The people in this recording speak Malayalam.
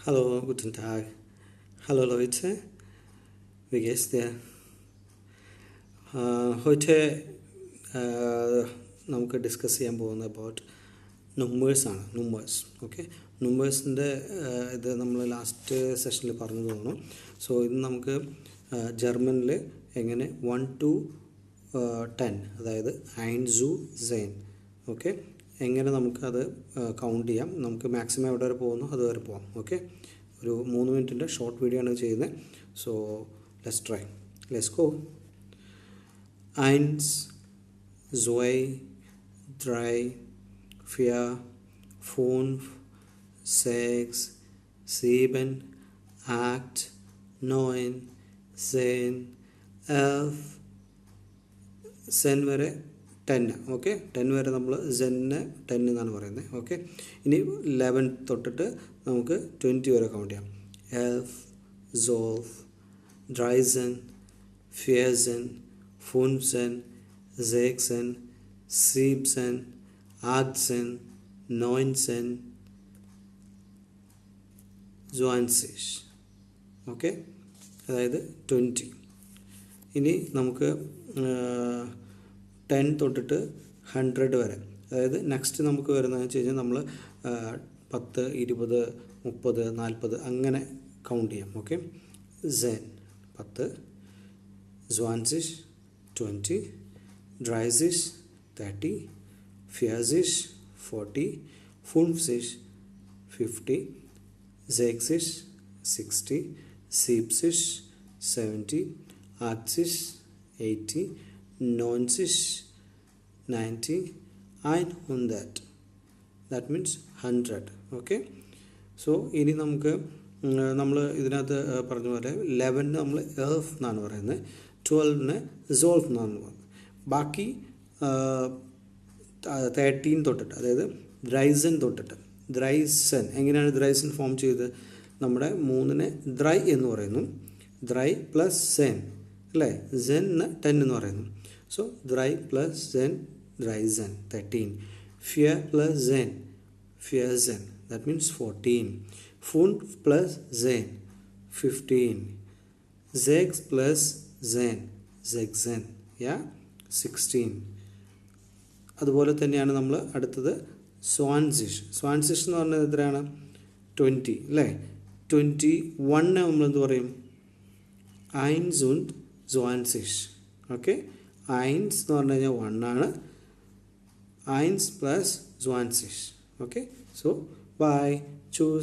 Hallo, guten Tag. Hallo Leute, wie geht's dir? heute നമുക്ക് ഡിസ്കസ് ചെയ്യാൻ പോകുന്നത് അബൌട്ട് നുമ്പേഴ്സാണ്. ഓക്കെ, നുമ്പേഴ്സിൻ്റെ ഇത് നമ്മൾ ലാസ്റ്റ് സെഷനിൽ പറഞ്ഞു തോന്നുന്നു. സോ ഇത് നമുക്ക് ജർമ്മനിൽ എങ്ങനെ 1 to 10, അതായത് ഐൻസു സെയിൻ, ഓക്കെ, എങ്ങനെ നമുക്കത് കൗണ്ട് ചെയ്യാം. നമുക്ക് മാക്സിമം എവിടെ വരെ പോകുന്നു അതുവരെ പോകാം. ഓക്കെ, ഒരു 3 മിനിറ്റിൻ്റെ ഷോർട്ട് വീഡിയോ ആണ് ചെയ്യുന്നത്. So let's go. Eins, zwei, drei, vier, fünf, sechs, sieben, acht, neun, 10, 11, Sen വരെ 10. ഓക്കെ, 10 വരെ നമ്മൾ സെന്നെ 10 എന്നാണ് പറയുന്നത്. ഓക്കെ, ഇനി 11 തൊട്ടിട്ട് നമുക്ക് 20 വരെ കൗണ്ട് ചെയ്യാം. 11, 12, 13, 14, 15, 16, 17, 18, 19, 20. ഓക്കെ, അതായത് 20. ഇനി നമുക്ക് 10 തൊട്ടിട്ട് 100 വരെ, അതായത് നെക്സ്റ്റ് നമുക്ക് വരുന്നതെന്ന് വെച്ച് കഴിഞ്ഞാൽ നമ്മൾ 10, 20, 30, 40 അങ്ങനെ കൗണ്ട് ചെയ്യാം. Okay, Sen 10, 20, 20, 30, 30, 40, 40, 50, 50, 60, 60, 70, 70, 80, 80, 90, 90, and 100. That means 100. Okay, so ഇനി നമുക്ക് നമ്മൾ ഇതിനകത്ത് പറഞ്ഞ പോലെ 11 നമ്മൾ എഫ് എന്നാണ് പറയുന്നത്, 12 സോൾഫ് എന്നാണ് പറയുന്നത്. ബാക്കി 13 തൊട്ടിട്ട്, അതായത് ദ്രൈസൻ തൊട്ടിട്ട്, ദ്രൈസൻ എങ്ങനെയാണ് ദ്രൈസൻ ഫോം ചെയ്തത്? നമ്മുടെ 3 ദ്രൈ എന്ന് പറയുന്നു, ദ്രൈ പ്ലസ് സെൻ അല്ലേ, സെൻ 10 എന്ന് പറയുന്നു. സോ ദ്രൈ പ്ലസ് സെൻ, ദ്രൈസൻ 13. ഫിയർ പ്ലസ് സെൻ, ഫിയർസൻ, that means 14. Fünf plus Zen, 15. Sechs plus Zen, Sechsen, yeah, 16. അതുപോലെ തന്നെയാണ് നമ്മൾ അടുത്തത് സ്വാൻസിഷ്. സ്വാൻസിഷ് എന്ന് പറഞ്ഞാൽ എത്രയാണ്? 20 അല്ലേ. 21 നമ്മൾ എന്ത് പറയും? ഐൻസ് und സ്വാൻസിഷ്. ഓക്കെ, ഐൻസ് എന്ന് പറഞ്ഞു കഴിഞ്ഞാൽ 1 ആണ്, ഐൻസ് പ്ലസ് സ്വാൻസിഷ്. Okay, so bye, choose.